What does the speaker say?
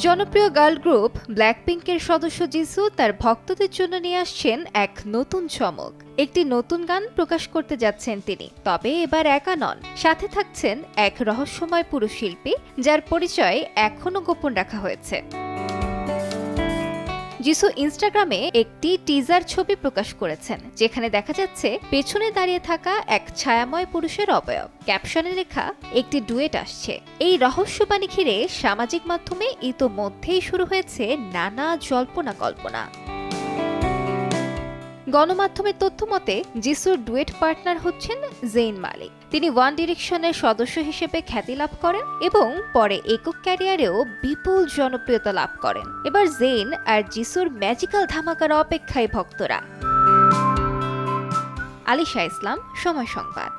জনপ্রিয় girl group ব্ল্যাকপিঙ্কের সদস্য Jisu তার ভক্তদের জন্য নিয়ে আসছেন এক নতুন চমক। একটি নতুন গান প্রকাশ করতে যাচ্ছেন তিনি, তবে এবার একা নন, সাথে থাকছেন এক রহস্যময় পুরুষ শিল্পী যার পরিচয় এখনও গোপন রাখা হয়েছে। জিসু ইনস্টাগ্রামে একটি টিজার ছবি প্রকাশ করেছেন, যেখানে দেখা যাচ্ছে পেছনে দাঁড়িয়ে থাকা এক ছায়াময় পুরুষের অবয়ব। ক্যাপশনে লেখা একটি ডুয়েট আসছে। এই রহস্যবাণী ঘিরে সামাজিক মাধ্যমে ইতোমধ্যেই শুরু হয়েছে নানা জল্পনা কল্পনা। গণমাধ্যমের তথ্য মতে জিসুর ডুয়েট পার্টনার হচ্ছেন জেইন মালিক। তিনি ওয়ান ডিরেকশনের সদস্য হিসেবে খ্যাতি লাভ করেন এবং পরে একক ক্যারিয়ারেও বিপুল জনপ্রিয়তা লাভ করেন। এবার জেইন আর জিসুর ম্যাজিক্যাল ধামাকার অপেক্ষায় ভক্তরা। আলিশা ইসলাম, সময় সংবাদ।